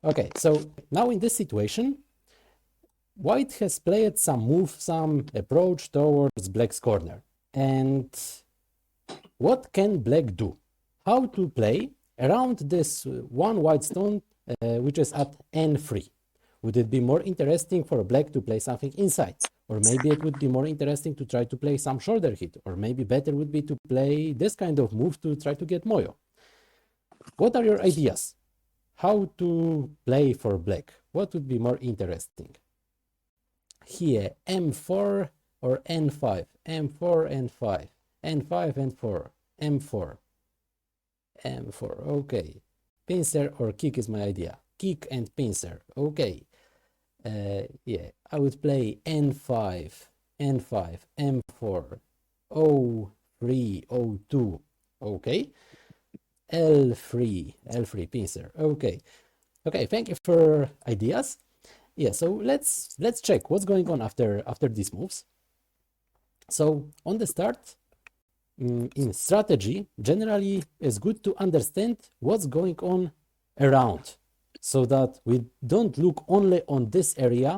Okay, so now in this situation, white has played some move, some approach towards black's corner. And what can black do? How to play around this one white stone, which is at n3? Would it be more interesting for black to play something inside? Or maybe it would be more interesting to try to play some shoulder hit. Or maybe better would be to play this kind of move to try to get moyo. What are your ideas? How to play for black? What would be more interesting? Here, m4 or n5, m4 and 5, n5 and 4, m4, m4, okay. Pincer or kick is my idea. Kick and pincer, okay. Yeah, I would play n5, n5, m4, o3, o2, okay. L3 pincer, okay. Okay, thank you for ideas. Yeah, so let's check what's going on after these moves. So on the start, in strategy, generally it's good to understand what's going on around, so that we don't look only on this area,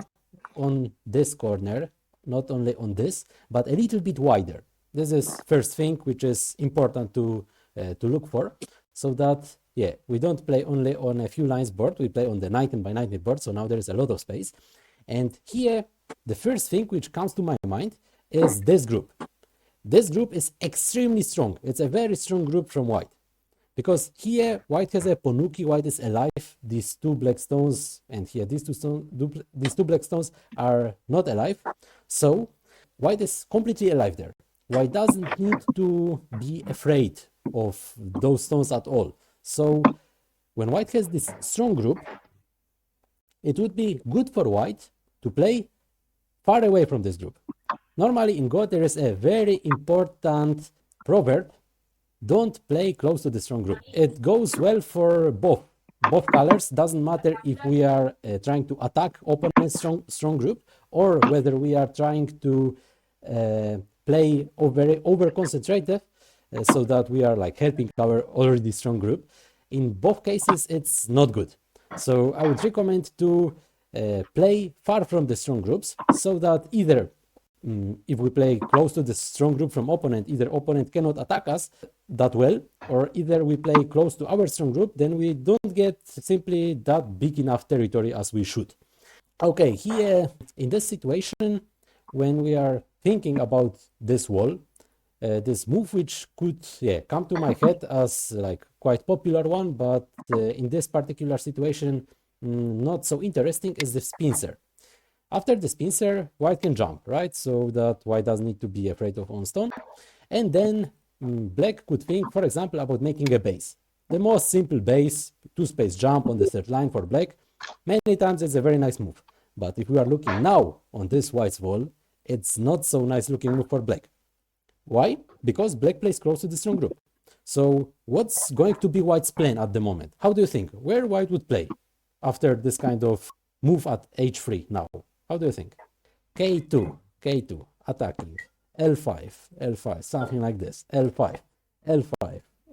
on this corner, not only on this, but a little bit wider. This is first thing which is important to look for, so that, yeah, we don't play only on a few lines board, we play on the 19 by 19 board, so now there is a lot of space. And here, the first thing which comes to my mind is this group. This group is extremely strong. It's a very strong group from white. Because here, white has a Ponuki, white is alive. These two black stones, and here these two black stones are not alive. So, white is completely alive there. White doesn't need to be afraid of those stones at all. So, when white has this strong group, it would be good for white to play far away from this group. Normally in Go, there is a very important proverb: don't play close to the strong group. It goes well for both colors. Doesn't matter if we are trying to attack opponent's strong group, or whether we are trying to play over concentrated, so that we are like helping our already strong group. In both cases, it's not good. So I would recommend to play far from the strong groups, so that either if we play close to the strong group from opponent, either opponent cannot attack us that well, or either we play close to our strong group, then we don't get simply that big enough territory as we should. Okay, here in this situation, when we are thinking about this wall, this move which could come to my head as like quite popular one, but in this particular situation not so interesting, is the pincer. After the pincer, white can jump, right? So that white doesn't need to be afraid of on stone. And then black could think, for example, about making a base. The most simple base, 2-space jump on the third line for black. Many times it's a very nice move. But if we are looking now on this white's wall, it's not so nice looking move for black. Why? Because black plays close to the strong group. So what's going to be white's plan at the moment? How do you think? Where white would play after this kind of move at h3 now? How do you think? K2, attacking. L5, something like this. L5.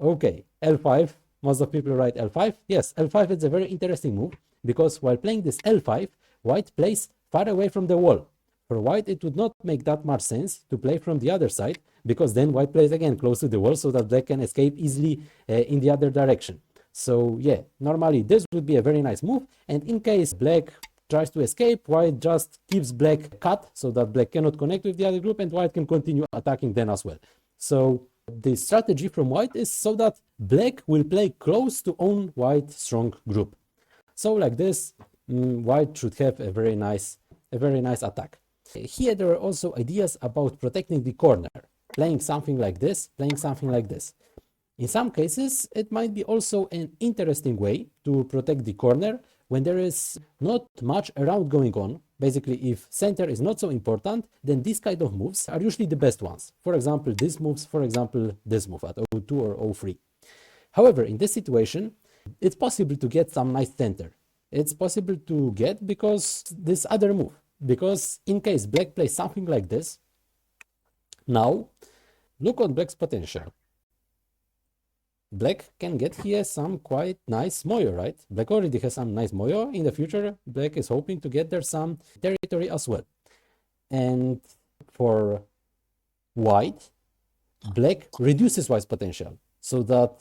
Okay, L5. Most of people write L5. Yes, L5 is a very interesting move, because while playing this L5, white plays far away from the wall. For white, it would not make that much sense to play from the other side, because then white plays again close to the wall, so that black can escape easily in the other direction. So yeah, normally this would be a very nice move, and in case black tries to escape, white just keeps black cut, so that black cannot connect with the other group, and white can continue attacking then as well. So the strategy from white is so that black will play close to own white strong group. So like this, white should have a very nice attack. Here there are also ideas about protecting the corner, playing something like this, playing something like this. In some cases, it might be also an interesting way to protect the corner when there is not much around going on. Basically, if center is not so important, then these kind of moves are usually the best ones. For example, these moves, for example, this move at O2 or O3. However, in this situation, it's possible to get some nice center. It's possible to get because this other move. Because in case black plays something like this, now look on black's potential. black can get here some quite nice moyo, right? Black already has some nice moyo. In the future, black is hoping to get there some territory as well. And for white, black reduces white's potential, so that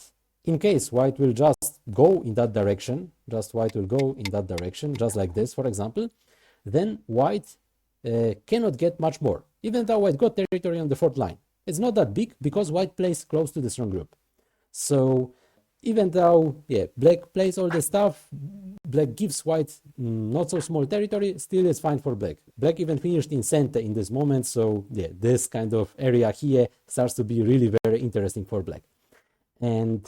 in case white will just go in that direction, just like this, for example, then white cannot get much more, even though white got territory on the fourth line. It's not that big because white plays close to the strong group. So even though, yeah, black plays all the stuff, black gives white not so small territory, still it's fine for black. Black even finished in center in this moment, so yeah, this kind of area here starts to be really very interesting for black. And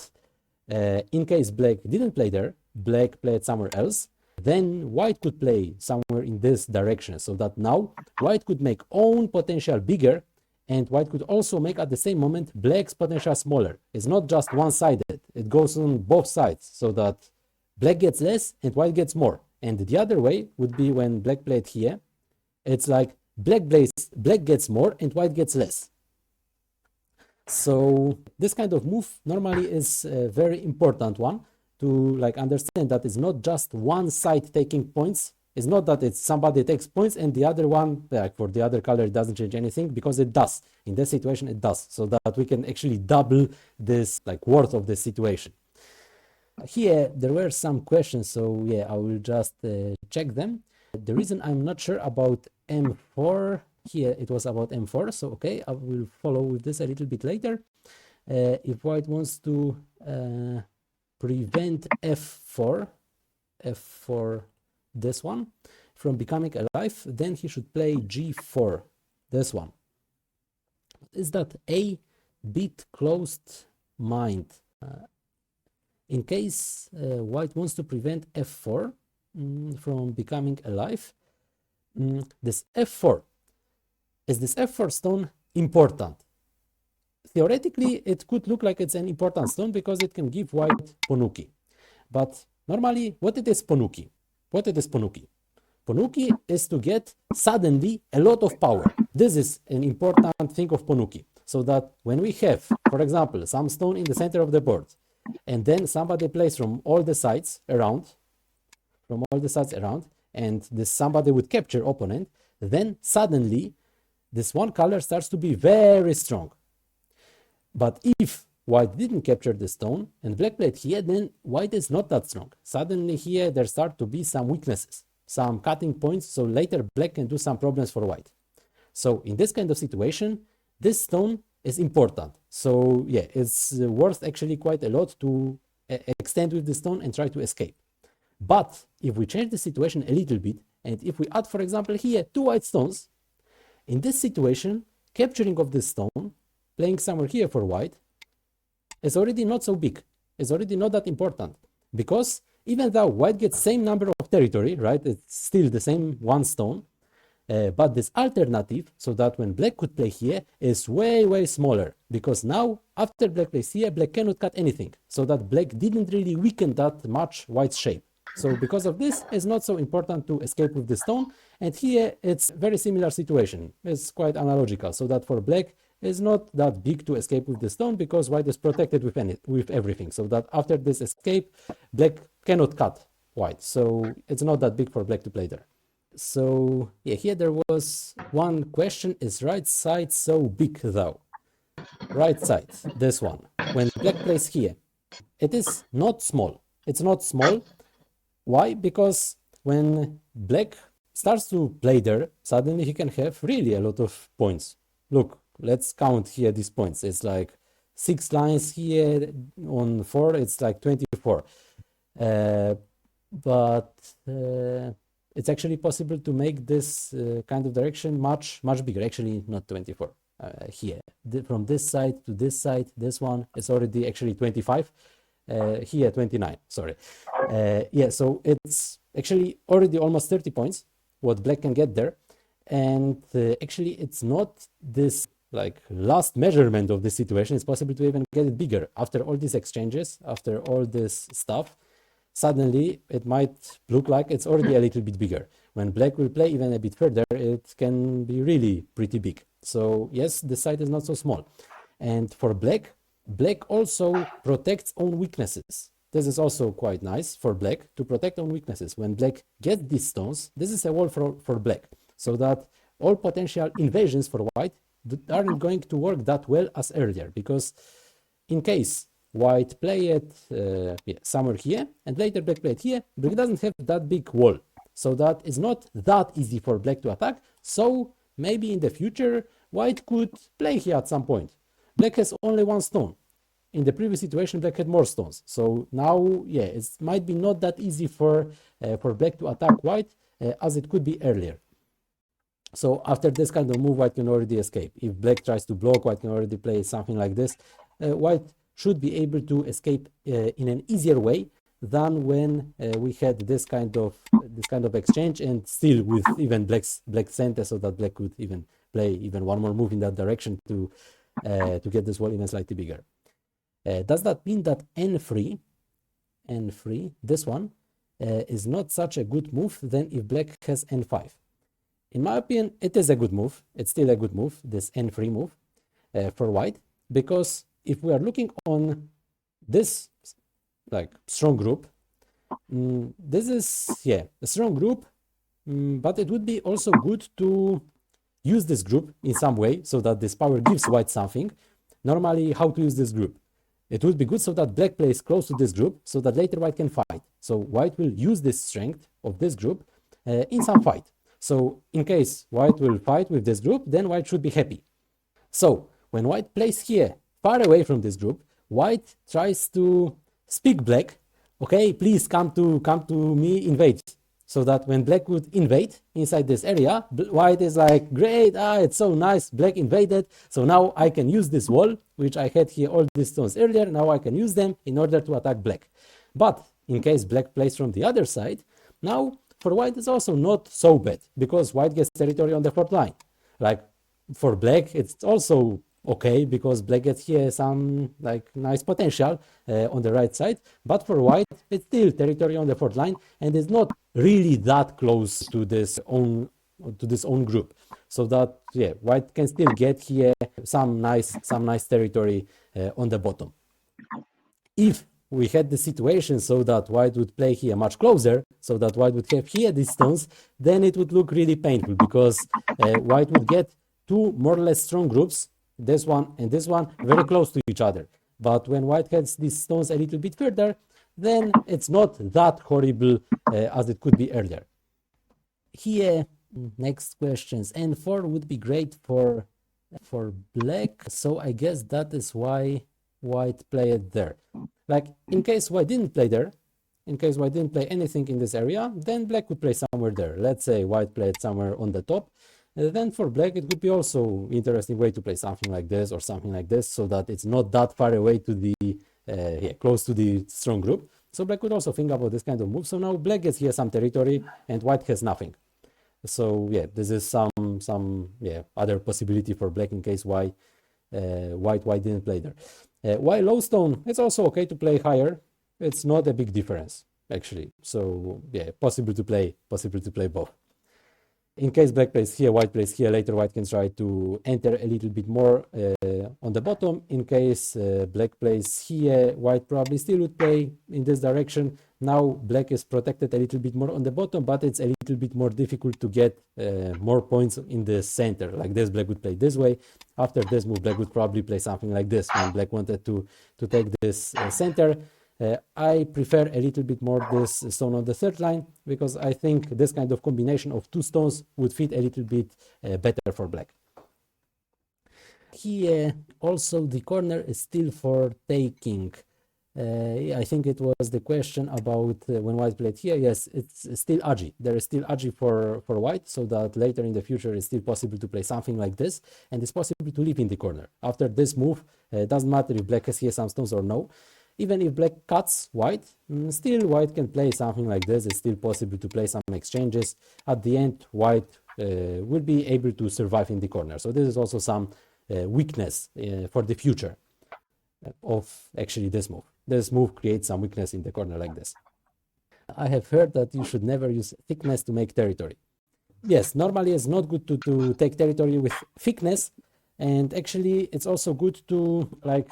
in case black didn't play there, black played somewhere else, then white could play somewhere in this direction, so that now white could make own potential bigger, and white could also make at the same moment black's potential smaller. It's not just one-sided, it goes on both sides, so that black gets less and white gets more. And the other way would be when black played here, it's like black gets more and white gets less. So this kind of move normally is a very important one to like understand that it's not just one side taking points. It's not that it's somebody takes points and the other one, like for the other color, it doesn't change anything, because it does. In this situation, it does, so that we can actually double this like worth of the situation. Here, there were some questions, so yeah, I will just check them. The reason I'm not sure about M4, here it was about M4, so okay, I will follow with this a little bit later. If white wants to prevent F4, this one, from becoming alive, then he should play G4, this one. Is that a bit closed mind? In case white wants to prevent F4 from becoming alive, this F4, is this F4 stone important? Theoretically, it could look like it's an important stone because it can give white Ponuki. But normally, what it is Ponuki? Ponuki is to get suddenly a lot of power. This is an important thing of Ponuki. So that when we have, for example, some stone in the center of the board, and then somebody plays from all the sides around, and this somebody would capture opponent, then suddenly this one color starts to be very strong. But if white didn't capture the stone and black played here, then white is not that strong. Suddenly here there start to be some weaknesses, some cutting points, so later black can do some problems for white. So in this kind of situation, this stone is important. So yeah, it's worth actually quite a lot to extend with the stone and try to escape. But if we change the situation a little bit, and if we add, for example, here 2 white stones, in this situation, capturing of this stone, playing somewhere here for white, is already not so big. It's already not that important. Because even though white gets same number of territory, right, it's still the same one stone, but this alternative, so that when black could play here, is way, way smaller. Because now, after black plays here, black cannot cut anything. So that black didn't really weaken that much white's shape. So because of this, it's not so important to escape with the stone. And here, it's very similar situation. It's quite analogical. So that for black, it's not that big to escape with the stone because white is protected with everything. So that after this escape, black cannot cut white. So it's not that big for black to play there. So yeah, here there was one question, is right side so big though? Right side, this one. When black plays here, it is not small. It's not small. Why? Because when black starts to play there, suddenly he can have really a lot of points. Look, let's count here these points. It's like 6 lines here on 4, it's like 24. But it's actually possible to make this kind of direction much bigger. Actually, not 24. Here, from this side to this side, this one is already actually 25. Here 29, sorry. Yeah, so it's actually already almost 30 points what black can get there. And actually it's not this like last measurement of the situation. It's possible to even get it bigger. After all these exchanges, after all this stuff, suddenly it might look like it's already a little bit bigger. When black will play even a bit further, it can be really pretty big. So yes, the side is not so small. And for black, Black also protects own weaknesses. This is also quite nice for black to protect own weaknesses. When black gets these stones, this is a wall for black, so that all potential invasions for white aren't going to work that well as earlier, because in case white play it somewhere here and later black play it here, black doesn't have that big wall, so that it's not that easy for black to attack. So maybe in the future white could play here at some point. Black has only one stone. In the previous situation, black had more stones. So now, yeah, it might be not that easy for black to attack white as it could be earlier. So after this kind of move, white can already escape. If black tries to block, white can already play something like this. White should be able to escape in an easier way than when we had this kind of exchange, and still with even black center, so that black could even play even one more move in that direction to get this wall even slightly bigger. Does that mean that n3, this one, is not such a good move than if black has n5? In my opinion, it is a good move. It's still a good move, this n3 move for white, because if we are looking on this like strong group, this is, yeah, a strong group, but it would be also good to use this group in some way so that this power gives white something. Normally, how to use this group? It would be good so that black plays close to this group so that later white can fight. So white will use this strength of this group in some fight. So in case white will fight with this group, then white should be happy. So when white plays here, far away from this group, white tries to speak black, okay, please come to me, invade. So that when black would invade inside this area, white is like, great, it's so nice, black invaded. So now I can use this wall, which I had here all these stones earlier. Now I can use them in order to attack black. But in case black plays from the other side, now for white it's also not so bad, because white gets territory on the fourth line. Like for black, it's also okay, because black gets here some like nice potential on the right side, but for white it's still territory on the fourth line, and it's not really that close to this own group, so that, yeah, white can still get here some nice territory on the bottom. If we had the situation so that white would play here much closer, so that white would have here these stones, then it would look really painful, because white would get two more or less strong groups, this one and this one, very close to each other. But when white has these stones a little bit further, then it's not that horrible as it could be earlier. Here, next questions. N4 would be great for black, so I guess that is why white played there. Like in case white didn't play there, in case white didn't play anything in this area, then black would play somewhere there. Let's say white played somewhere on the top. Then for black, it would be also interesting way to play something like this or something like this, so that it's not that far away to the close to the strong group. So black could also think about this kind of move. So now black gets here some territory and white has nothing. So yeah, this is some other possibility for black in case white didn't play there. While low stone, it's also okay to play higher. It's not a big difference actually. So yeah, possible to play both. In case black plays here, white plays here, later white can try to enter a little bit more on the bottom. In case black plays here, white probably still would play in this direction. Now black is protected a little bit more on the bottom, but it's a little bit more difficult to get more points in the center. Like this, black would play this way. After this move, black would probably play something like this when black wanted to take this center. I prefer a little bit more this stone on the third line, because I think this kind of combination of two stones would fit a little bit better for black. Here also the corner is still for taking. I think it was the question about when white played here. Yes, it's still agi. There is still agi for white, so that later in the future it's still possible to play something like this, and it's possible to leave in the corner. After this move, doesn't matter if black has here some stones or no. Even if black cuts white, still white can play something like this. It's still possible to play some exchanges. At the end, white will be able to survive in the corner. So this is also some weakness for the future of actually this move. This move creates some weakness in the corner like this. I have heard that you should never use thickness to make territory. Yes, normally it's not good to take territory with thickness, and actually it's also good to like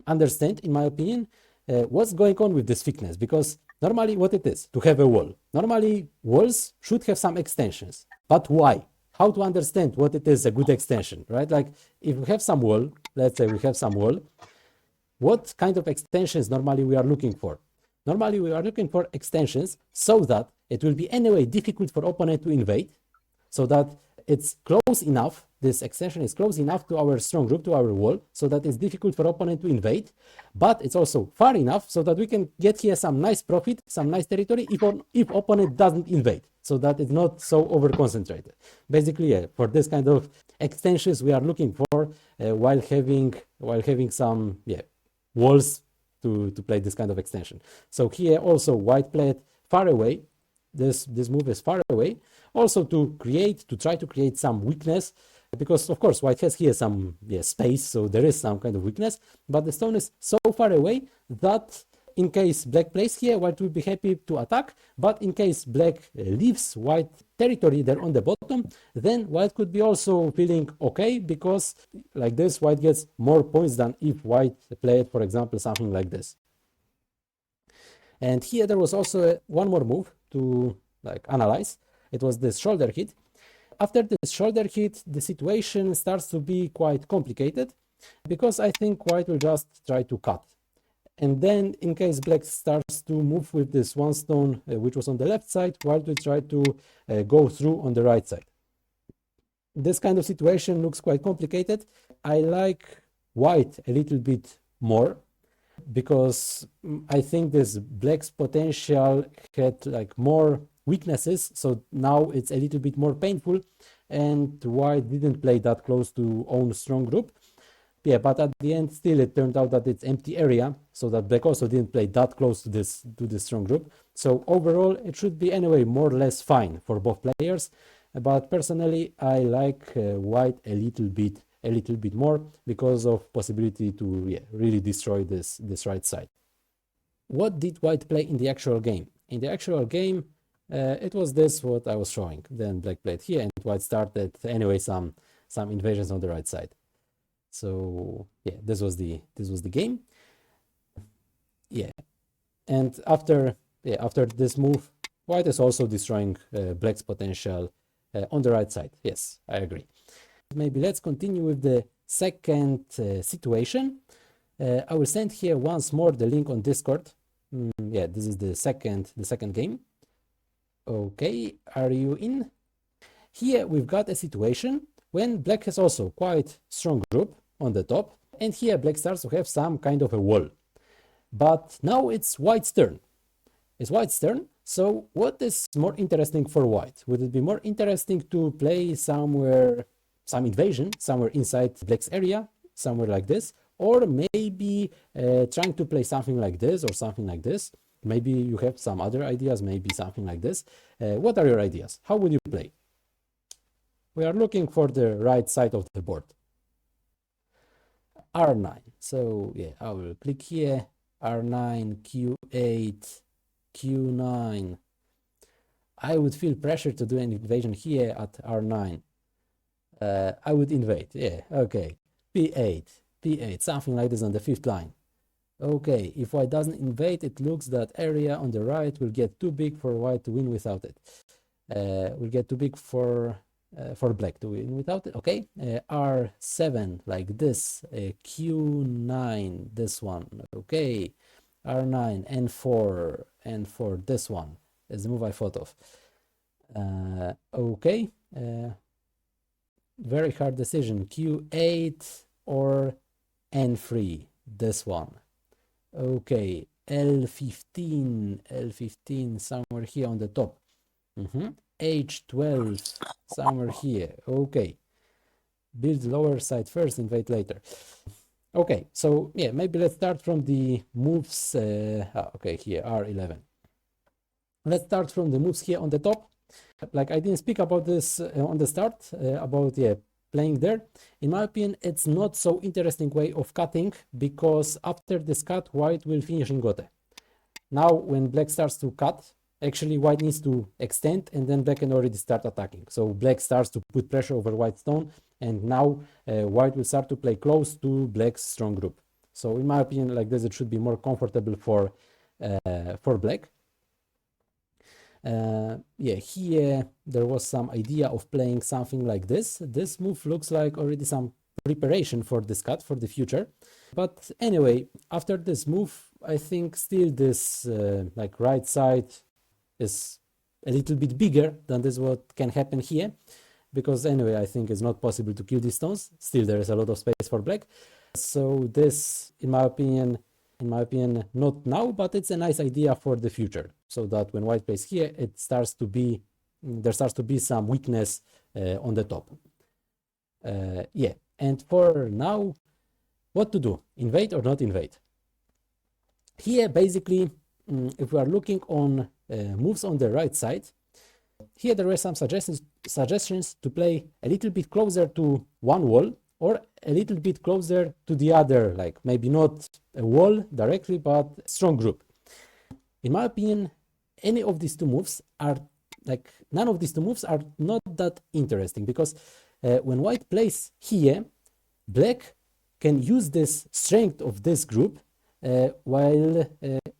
understand, in my opinion, what's going on with this thickness, because normally what it is to have a wall. Normally walls should have some extensions, but why? How to understand what it is a good extension, right? Like if we have some wall, let's say we have some wall, what kind of extensions normally we are looking for? Normally we are looking for extensions so that it will be anyway difficult for opponent to invade, so that it's close enough, this extension is close enough to our strong group, to our wall, so that it's difficult for opponent to invade, but it's also far enough so that we can get here some nice profit, some nice territory if opponent doesn't invade, so that it's not so over concentrated. Basically, yeah, for this kind of extensions we are looking for while having some walls to play this kind of extension. So here also white played far away. This move is far away, also to try to create some weakness, because of course white has here some space, so there is some kind of weakness, but the stone is so far away that in case black plays here, white will be happy to attack, but in case black leaves white territory there on the bottom, then white could be also feeling okay, because like this white gets more points than if white played, for example, something like this. And here there was also one more move to analyze. It was this shoulder hit. After this shoulder hit, the situation starts to be quite complicated, because I think white will just try to cut. And then in case black starts to move with this one stone, which was on the left side, white will try to go through on the right side. This kind of situation looks quite complicated. I like white a little bit more, because I think this black's potential had more weaknesses, so now it's a little bit more painful, and white didn't play that close to own strong group. Yeah, but at the end still it turned out that it's empty area, so that black also didn't play that close to this strong group. So overall it should be anyway more or less fine for both players, but personally I like white a little bit more, because of possibility to really destroy this right side. What did white play in the actual game? In the actual game, it was this what I was showing. Then black played here, and white started anyway some invasions on the right side. So yeah, this was the game. Yeah, and after this move, white is also destroying black's potential on the right side. Yes, I agree. Maybe let's continue with the second situation. I will send here once more the link on Discord. Yeah, this is the second game. Okay, are you in? Here we've got a situation when black has also quite strong group on the top, and here black starts to have some kind of a wall. But now it's white's turn. It's white's turn. So what is more interesting for white? Would it be more interesting to play somewhere, some invasion, somewhere inside black's area, somewhere like this, or maybe trying to play something like this or something like this? Maybe you have some other ideas, maybe something like this. What are your ideas? How would you play? We are looking for the right side of the board. R9. So yeah, I will click here. R9, Q8, Q9. I would feel pressure to do an invasion here at R9. I would invade. Yeah, okay. P8, something like this on the fifth line. Okay, if white doesn't invade, it looks that area on the right will get too big for white to win without it. Will get too big for black to win without it. Okay, R7 like this, Q9 this one. Okay, R9, N4 this one is the move I thought of. Okay, very hard decision. Q8 or N3 this one. Okay, L15 somewhere here on the top. H12 somewhere here. Okay, build lower side first, invade later. Okay, so yeah, maybe let's start from the moves. Okay, here R11. Let's start from the moves here on the top. Like I didn't speak about this on the start, about playing there. In my opinion, it's not so interesting way of cutting, because after this cut, white will finish in gote. Now, when black starts to cut, actually white needs to extend, and then black can already start attacking. So black starts to put pressure over white stone, and now white will start to play close to black's strong group. So in my opinion, like this, it should be more comfortable for black. Yeah, here there was some idea of playing something like this. This move looks like already some preparation for this cut for the future. But anyway, after this move, I think still this like right side is a little bit bigger than this what can happen here, because anyway, I think it's not possible to kill these stones. Still, there is a lot of space for black. So this, in my opinion, not now, but it's a nice idea for the future. So that when white plays here, there starts to be some weakness on the top. Yeah, and for now, what to do? Invade or not invade? Here, basically, if we are looking on moves on the right side, here there were some suggestions to play a little bit closer to one wall or a little bit closer to the other, like maybe not a wall directly, but a strong group. In my opinion, any of these two moves are like, none of these two moves are not that interesting, because when white plays here, black can use this strength of this group while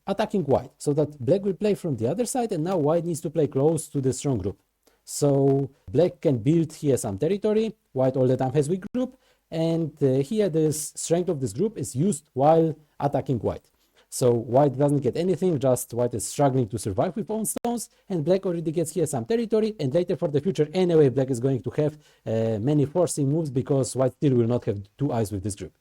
attacking white, so that black will play from the other side, and now white needs to play close to the strong group. So black can build here some territory, white all the time has weak group, and here this strength of this group is used while attacking white. So white doesn't get anything, just white is struggling to survive with own stones, and black already gets here some territory, and later for the future anyway, black is going to have many forcing moves, because white still will not have two eyes with this group.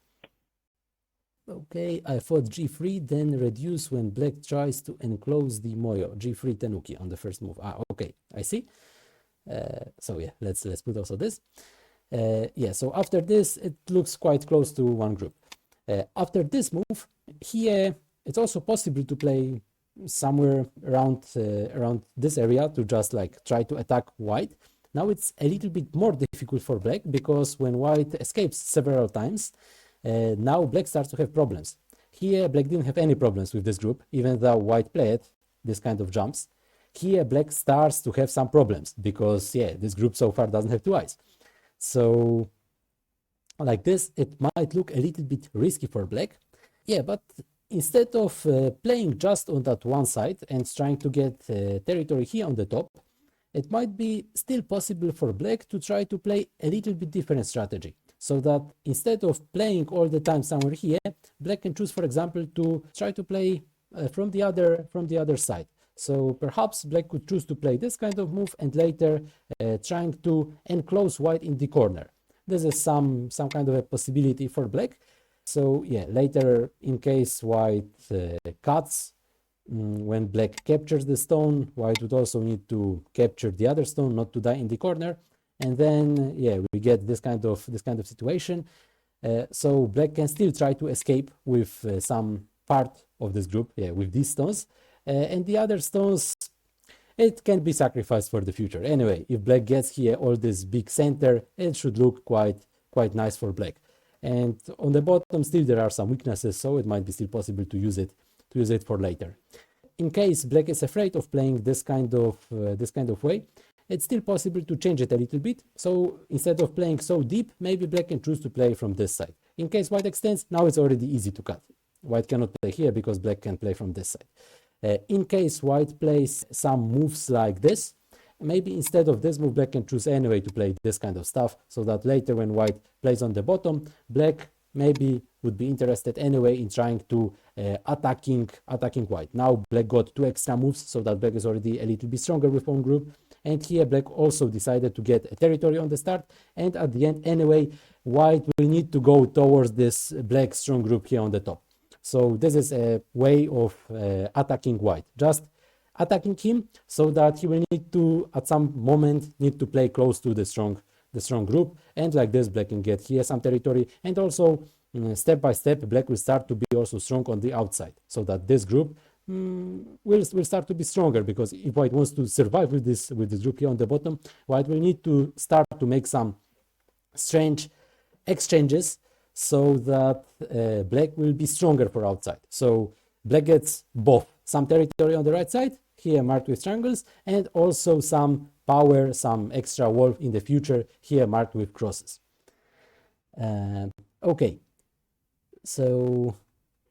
Okay, I fought g3, then reduce when black tries to enclose the moyo. G3 tenuki on the first move. Okay, I see. So yeah, let's put also this. Yeah, so after this, it looks quite close to one group. After this move, here, it's also possible to play somewhere around this area to just like try to attack white. Now it's a little bit more difficult for black, because when white escapes several times, now black starts to have problems. Here, black didn't have any problems with this group, even though white played this kind of jumps. Here, black starts to have some problems, because yeah, this group so far doesn't have two eyes. So like this, it might look a little bit risky for black. Yeah, but instead of playing just on that one side and trying to get territory here on the top, it might be still possible for black to try to play a little bit different strategy. So that instead of playing all the time somewhere here, black can choose, for example, to try to play from the other side. So perhaps black could choose to play this kind of move, and later trying to enclose white in the corner. This is some kind of a possibility for black. So yeah, later, in case white cuts, when black captures the stone, white would also need to capture the other stone, not to die in the corner. And then yeah, we get this kind of situation. So black can still try to escape with some part of this group, yeah, with these stones. And the other stones, it can be sacrificed for the future. Anyway, if black gets here all this big center, it should look quite nice for black. And on the bottom, still there are some weaknesses, so it might be still possible to use it for later. In case black is afraid of playing this kind of way, it's still possible to change it a little bit. So instead of playing so deep, maybe black can choose to play from this side. In case white extends, now it's already easy to cut. White cannot play here because black can play from this side. In case white plays some moves like this, maybe instead of this move, black can choose anyway to play this kind of stuff, so that later when white plays on the bottom, black maybe would be interested anyway in trying to attacking white. Now black got two extra moves, so that black is already a little bit stronger with own group. And here black also decided to get a territory on the start, and at the end anyway, white will need to go towards this black strong group here on the top. So this is a way of attacking white, just attacking him, so that he will need to, at some moment, need to play close to the strong group, and like this black can get here some territory, and also step by step black will start to be also strong on the outside, so that this group will start to be stronger, because if white wants to survive with this group here on the bottom, white will need to start to make some strange exchanges, so that black will be stronger for outside. So black gets both some territory on the right side, here marked with triangles, and also some power, some extra wall in the future, here marked with crosses. Okay, so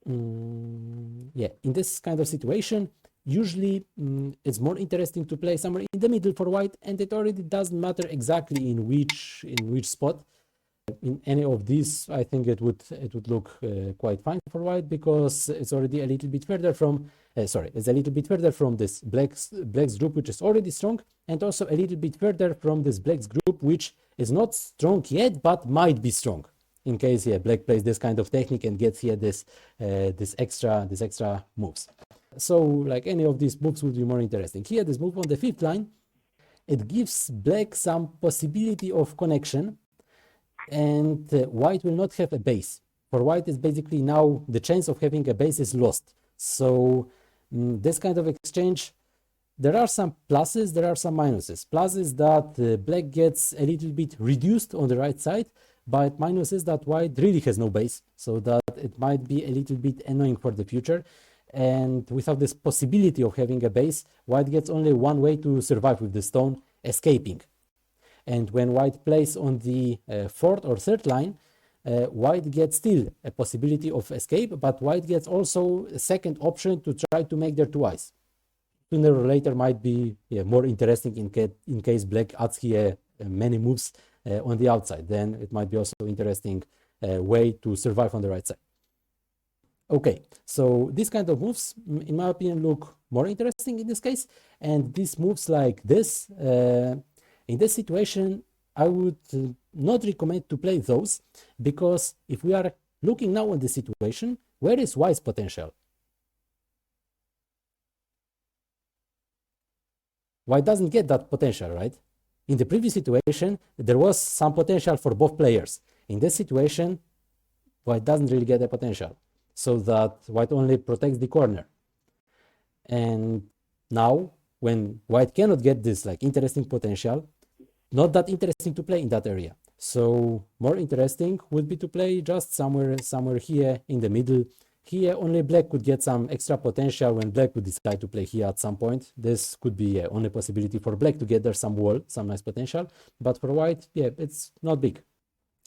Yeah, in this kind of situation, usually it's more interesting to play somewhere in the middle for white, and it already doesn't matter exactly in which spot. In any of these, I think it would look quite fine for white, because it's already a little bit further from it's a little bit further from this black's group, which is already strong, and also a little bit further from this black's group, which is not strong yet but might be strong, in case black plays this kind of technique and gets here this extra moves. So like any of these moves would be more interesting. Here, this move on the 5th line, it gives black some possibility of connection, and white will not have a base. For white, is basically now the chance of having a base is lost. So this kind of exchange, there are some pluses, there are some minuses. Plus is that black gets a little bit reduced on the right side, but minus is that white really has no base, so that it might be a little bit annoying for the future. And without this possibility of having a base, white gets only one way to survive with the stone: escaping. And when white plays on the 4th or 3rd line, white gets still a possibility of escape, but white gets also a second option to try to make their 2 eyes. Sooner or later might be more interesting in case black adds here many moves on the outside. Then it might be also interesting way to survive on the right side. Okay, so these kind of moves, in my opinion, look more interesting in this case. And these moves like this, in this situation, I would not recommend to play those, because if we are looking now on the situation, where is white's potential? White doesn't get that potential, right? In the previous situation, there was some potential for both players. In this situation, white doesn't really get the potential, so that white only protects the corner. And now, when white cannot get this like interesting potential, not that interesting to play in that area. So more interesting would be to play just somewhere here in the middle. Here only black could get some extra potential when black would decide to play here at some point. This could be only possibility for black to get there some wall, some nice potential. But for white, it's not big.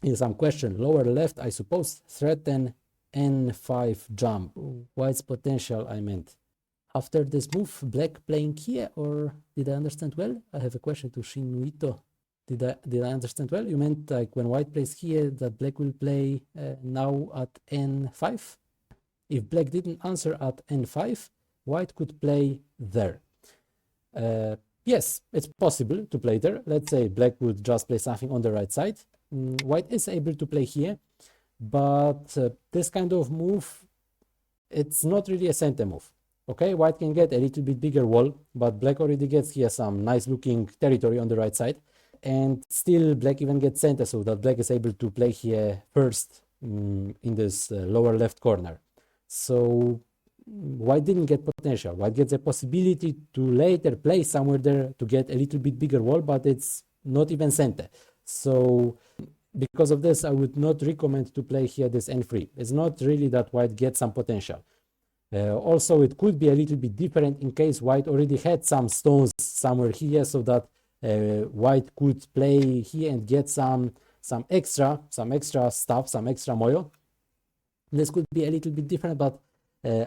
In some question, lower left, I suppose, threaten n5 jump. White's potential, I meant. After this move, black playing here, or did I understand well? I have a question to Shinuito. Did I understand well? You meant like when white plays here, that black will play now at n5? If black didn't answer at n5, white could play there. Yes, it's possible to play there. Let's say black would just play something on the right side. White is able to play here, but this kind of move, it's not really a center move. Okay, white can get a little bit bigger wall, but black already gets here some nice looking territory on the right side. And still black even gets center, so that black is able to play here first in this lower left corner. So white didn't get potential. White gets a possibility to later play somewhere there to get a little bit bigger wall, but it's not even center. So because of this, I would not recommend to play here this n3. It's not really that white gets some potential. Also, it could be a little bit different in case white already had some stones somewhere here, so that white could play here and get some extra stuff, some extra moyo. This could be a little bit different, but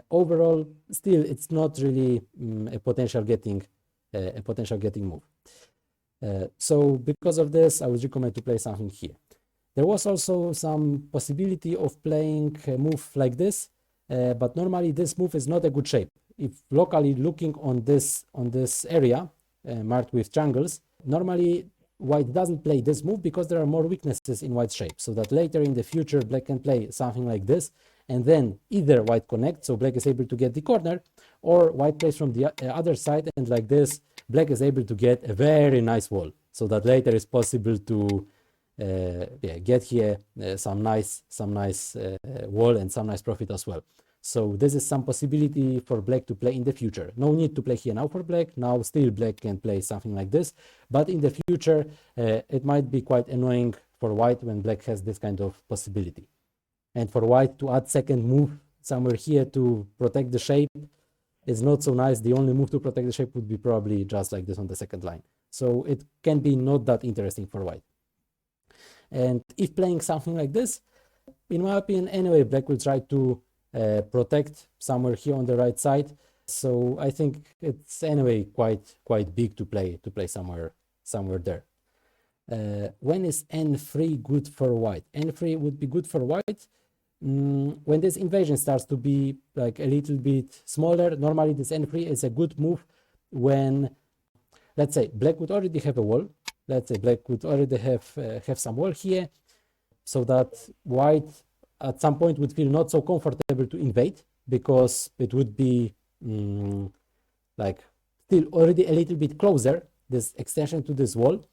overall, still, it's not really a potential getting move. So because of this, I would recommend to play something here. There was also some possibility of playing a move like this, but normally this move is not a good shape. If locally looking on this area marked with triangles, normally white doesn't play this move because there are more weaknesses in white's shape, so that later in the future black can play something like this, and then either white connects, so black is able to get the corner, or white plays from the other side, and like this black is able to get a very nice wall, so that later is possible to get here some nice wall and some nice profit as well. So this is some possibility for black to play in the future. No need to play here now for black. Now still black can play something like this, but in the future it might be quite annoying for white when black has this kind of possibility. And for white to add second move somewhere here to protect the shape is not so nice. The only move to protect the shape would be probably just like this on the second line. So it can be not that interesting for white. And if playing something like this, in my opinion, anyway, black will try to protect somewhere here on the right side. So I think it's anyway quite big to play somewhere there. When is n3 good for white? N3 would be good for white when this invasion starts to be like a little bit smaller. Normally this n3 is a good move when, let's say, black would already have a wall. Let's say black would already have some wall here, so that white at some point would feel not so comfortable to invade, because it would be like still already a little bit closer, this extension to this wall.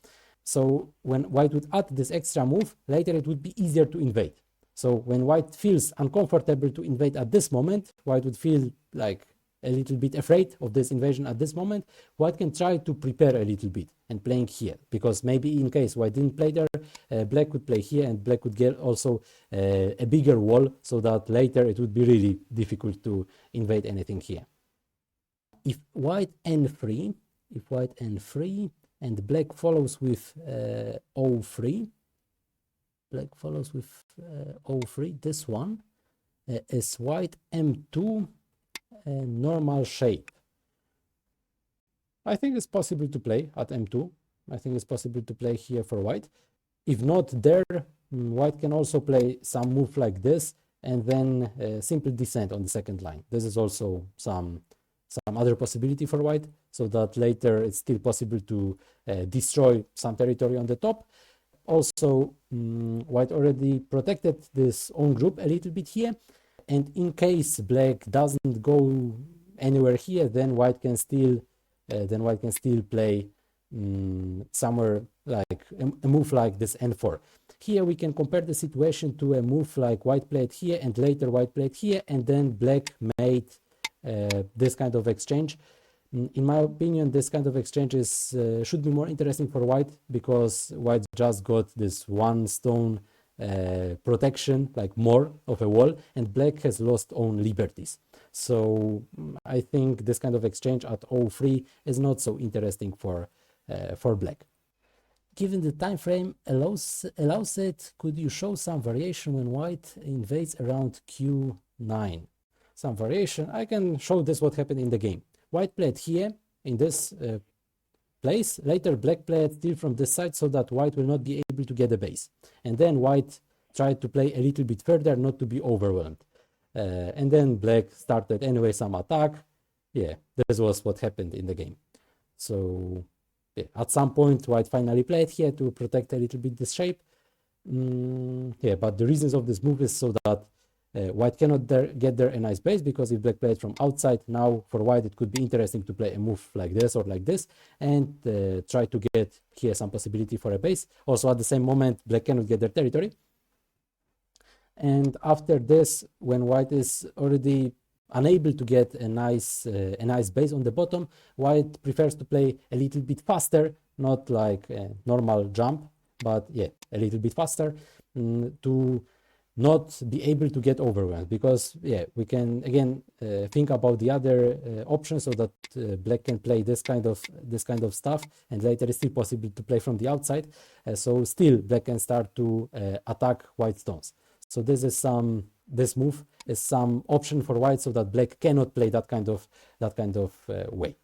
So when white would add this extra move, later it would be easier to invade. So when white feels uncomfortable to invade at this moment, white would feel like a little bit afraid of this invasion at this moment, white can try to prepare a little bit and playing here, because maybe in case white didn't play there, black could play here, and black could get also a bigger wall, so that later it would be really difficult to invade anything here. If white n3, and black follows with o3, black follows with o3, this one is white m2 normal shape. I think it's possible to play at m2. I think it's possible to play here for white. If not there, white can also play some move like this, and then simple descent on the second line. This is also some other possibility for white, so that later it's still possible to destroy some territory on the top. Also, white already protected this own group a little bit here, and in case black doesn't go anywhere here, then white can still play somewhere like a move like this n4. Here we can compare the situation to a move like white played here and later white played here, and then black made this kind of exchange. In my opinion, this kind of exchanges should be more interesting for white, because white just got this one stone protection, like more of a wall, and black has lost own liberties. So I think this kind of exchange at O3 is not so interesting for black. Given the time frame allows it, could you show some variation when white invades around Q9? Some variation. I can show this what happened in the game. White played here in this place. Later black played still from this side, so that white will not be able to get a base. And then white tried to play a little bit further, not to be overwhelmed. And then black started anyway some attack. Yeah, this was what happened in the game. So yeah, at some point white finally played here to protect a little bit this shape. Yeah, but the reasons of this move is so that white cannot get there a nice base, because if black played from outside, now for white it could be interesting to play a move like this or like this, and try to get here some possibility for a base. Also at the same moment, black cannot get their territory. And after this, when white is already unable to get a nice base on the bottom, white prefers to play a little bit faster, not like a normal jump, but yeah, a little bit faster, to not be able to get overwhelmed. Because yeah, we can again think about the other option, so that black can play this kind of stuff, and later it's still possible to play from the outside. So still black can start to attack white stones. So this move is some option for white, so that black cannot play that kind of way.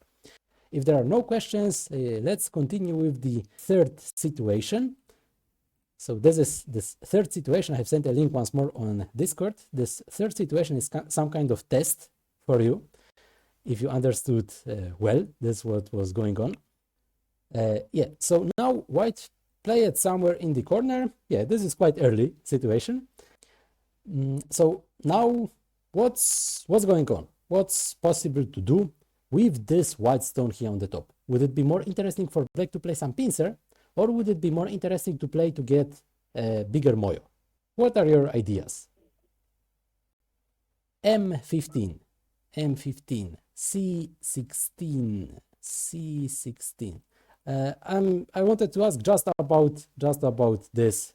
If there are no questions, let's continue with the third situation. So this third situation. I have sent a link once more on Discord. This third situation is some kind of test for you, if you understood well this what was going on. Yeah, so now white play it somewhere in the corner. Yeah, this is quite early situation. So now what's going on? What's possible to do with this white stone here on the top? Would it be more interesting for black to play some pincer, or would it be more interesting to play to get a bigger moyo? What are your ideas? M15, M15, C16, C16. I wanted to ask just about this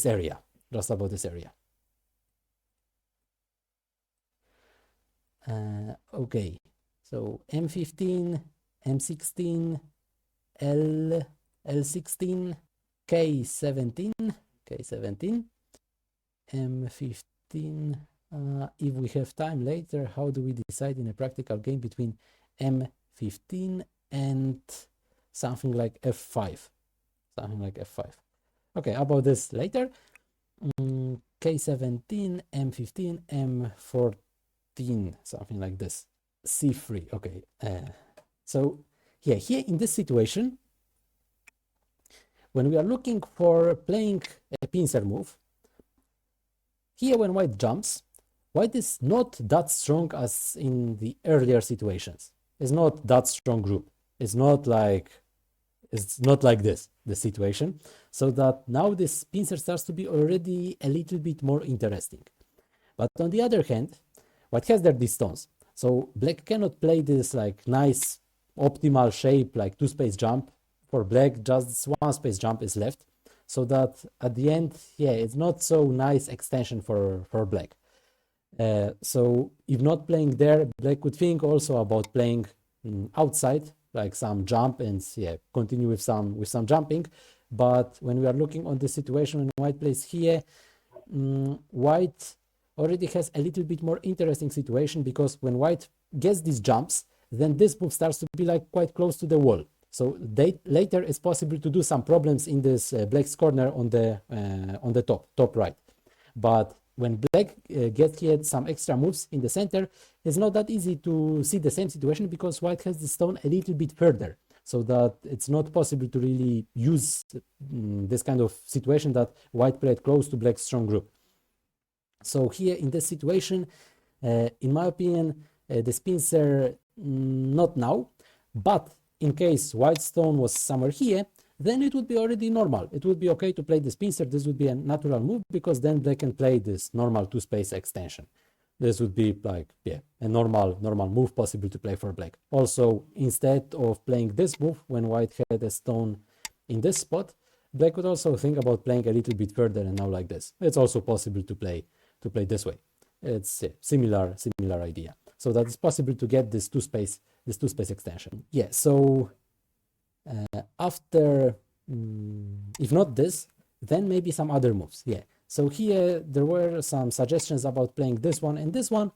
area, just about this area. Okay, so M15, M16, L16, K17, M15, if we have time later, how do we decide in a practical game between m15 and something like f5? Something like f5. Okay, about this later. K17, m15, m14, something like this. C3, okay. So yeah, here in this situation, when we are looking for playing a pincer move, here when white jumps, white is not that strong as in the earlier situations. It's not that strong group. It's not like this, the situation. So that now this pincer starts to be already a little bit more interesting. But on the other hand, white has their these stones. So black cannot play this like nice optimal shape like 2-space jump. For black, just 1-space jump is left. So that at the end, yeah, it's not so nice extension for black. So if not playing there, black could think also about playing outside, like some jump and yeah, continue with some jumping. But when we are looking on the situation when white plays here, white already has a little bit more interesting situation, because when white gets these jumps, then this move starts to be like quite close to the wall. So later it's possible to do some problems in this black's corner on the top right. But when black gets here some extra moves in the center, it's not that easy to see the same situation, because white has the stone a little bit further. So that it's not possible to really use this kind of situation that white played close to black's strong group. So here in this situation, in my opinion, the pincer not now, but in case white stone was somewhere here, then it would be already normal. It would be okay to play this pincer. This would be a natural move, because then black can play this normal 2-space extension. This would be like, yeah, a normal move possible to play for black. Also, instead of playing this move when white had a stone in this spot, black would also think about playing a little bit further and now like this. It's also possible to play this way. It's a similar idea. So that it's possible to get this 2-space extension. Yeah, so after, if not this, then maybe some other moves. Yeah, so here there were some suggestions about playing this one and this one.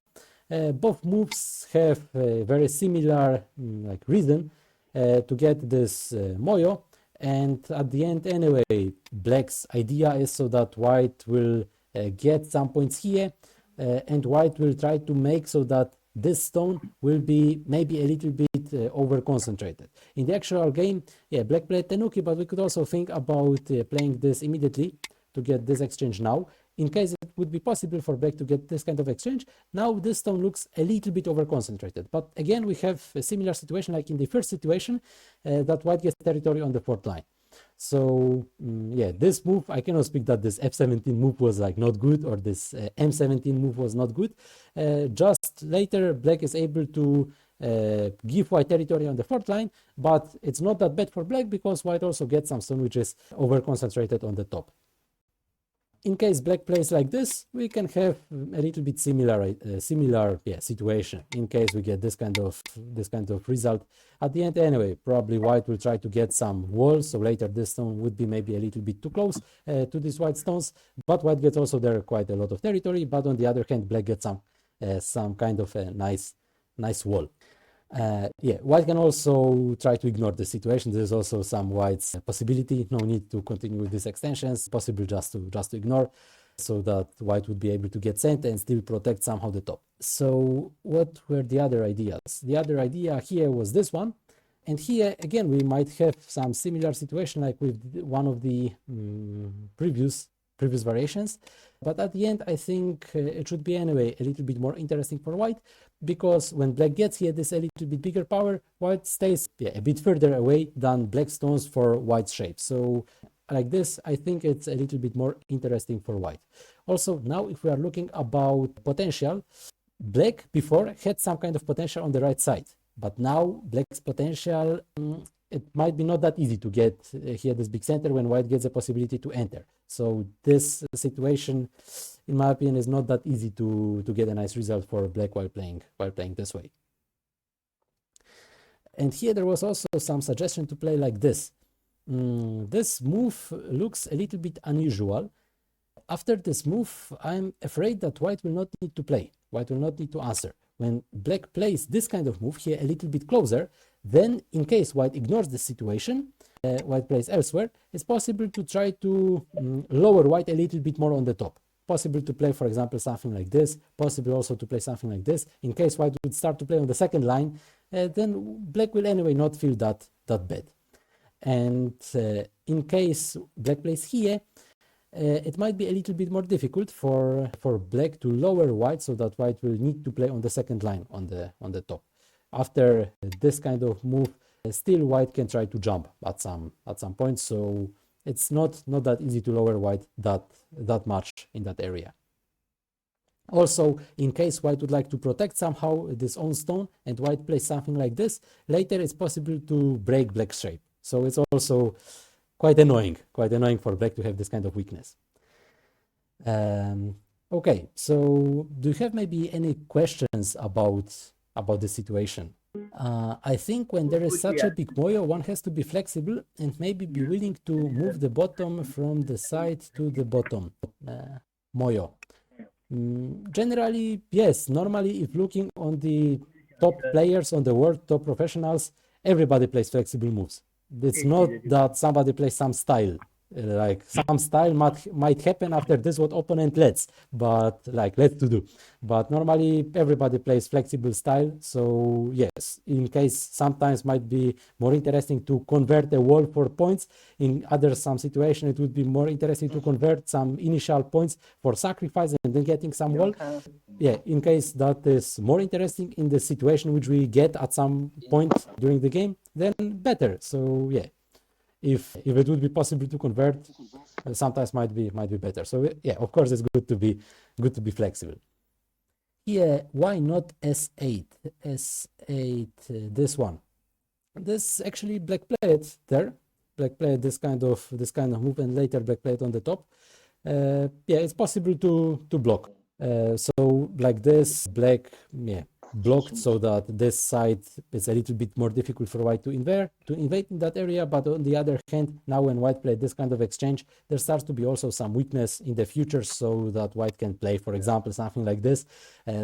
Both moves have a very similar like reason to get this moyo, and at the end anyway, black's idea is so that white will get some points here, and white will try to make so that this stone will be maybe a little bit over concentrated. In the actual game, yeah, black played Tenuki, but we could also think about playing this immediately to get this exchange now. In case it would be possible for black to get this kind of exchange, now this stone looks a little bit over concentrated. But again, we have a similar situation like in the first situation, that white gets territory on the 4th line. So yeah, this move, I cannot speak that this f17 move was like not good, or this m17 move was not good. Just later, black is able to give white territory on the 4th line, but it's not that bad for black, because white also gets some stone which is over concentrated on the top. In case black plays like this, we can have a little bit similar situation. In case we get this kind of result at the end, anyway, probably white will try to get some walls. So later this stone would be maybe a little bit too close to these white stones, but white gets also there quite a lot of territory. But on the other hand, black gets some kind of a nice wall. Yeah, white can also try to ignore the situation. There's also some white's possibility. No need to continue with these extensions. Possible just to ignore, so that white would be able to get center and still protect somehow the top. So what were the other ideas? The other idea here was this one. And here again, we might have some similar situation like with one of the previous variations. But at the end, I think it should be anyway a little bit more interesting for white, because when black gets here this a little bit bigger power, white stays a bit further away than black stones for white's shape. So like this, I think it's a little bit more interesting for white. Also, now if we are looking about potential, black before had some kind of potential on the right side, but now black's potential, it might be not that easy to get here this big center when white gets a possibility to enter. So this situation, in my opinion, is not that easy to get a nice result for black while playing this way. And here there was also some suggestion to play like this. This move looks a little bit unusual, After this move, I'm afraid that white will not need to play. White will not need to answer. When black plays this kind of move here a little bit closer, then in case white ignores the situation, white plays elsewhere, it's possible to try to lower white a little bit more on the top. Possible to play, for example, something like this. Possible also to play something like this. In case white would start to play on the second line, then black will anyway not feel that bad. And in case black plays here, it might be a little bit more difficult for black to lower white, so that white will need to play on the second line on the top. After this kind of move, still white can try to jump at some point, so it's not that easy to lower white that much in that area. Also, in case white would like to protect somehow this own stone and white plays something like this, later it's possible to break black's shape. So it's also quite annoying for black to have this kind of weakness. Okay, so do you have maybe any questions about the situation? I think when there is such a big moyo, one has to be flexible and maybe be willing to move the bottom from the side to the bottom moyo. Generally, yes. Normally, if looking on the top players on the world, top professionals, everybody plays flexible moves. It's not that somebody plays some style. Like some style might happen after this what opponent lets, but like let's to do. But normally everybody plays flexible style. So yes, in case sometimes might be more interesting to convert a wall for points. In some situation it would be more interesting to convert some initial points for sacrifice and then getting some wall. Yeah, in case that is more interesting in the situation which we get at some point during the game, then better. So yeah. If it would be possible to convert, sometimes might be better. So yeah, of course it's good to be flexible. Here, why not S8? S8, this one. This actually black played there. Black played this kind of move, and later black played on the top. Yeah, it's possible to block. So like this, black blocked, so that this side is a little bit more difficult for white to invade in that area. But on the other hand, now when white played this kind of exchange, there starts to be also some weakness in the future, so that white can play, for example, something like this.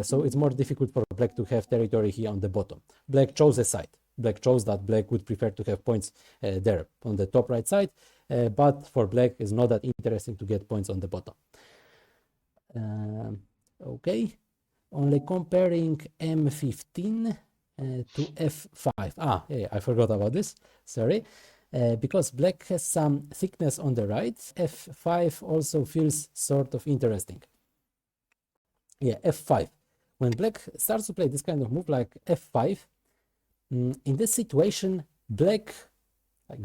So it's more difficult for black to have territory here on the bottom. Black chose a side. Black chose that black would prefer to have points there on the top right side, but for black it's not that interesting to get points on the bottom. Okay. Only comparing M15 to F5. Yeah, I forgot about this. Sorry. Because black has some thickness on the right, F5 also feels sort of interesting. Yeah, F5. When black starts to play this kind of move like F5, in this situation, black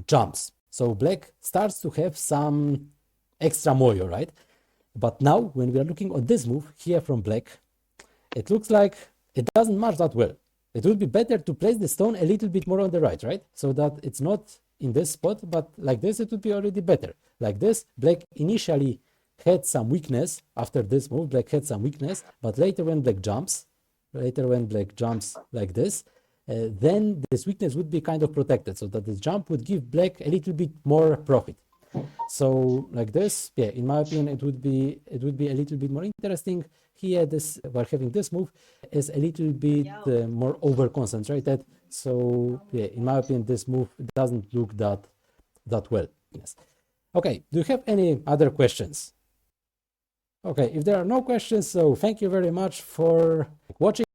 jumps. So black starts to have some extra moyo, right? But now, when we are looking at this move here from black, it looks like it doesn't match that well. It would be better to place the stone a little bit more on the right? So that it's not in this spot, but like this, it would be already better. Like this, black initially had some weakness. After this move, black had some weakness, but later when black jumps like this, then this weakness would be kind of protected, so that the jump would give black a little bit more profit. So like this, yeah, in my opinion, it would be a little bit more interesting. Here, while having this move is a little bit more over concentrated. So yeah, in my opinion, this move doesn't look that well. Yes. Okay. Do you have any other questions? Okay. If there are no questions, so thank you very much for watching.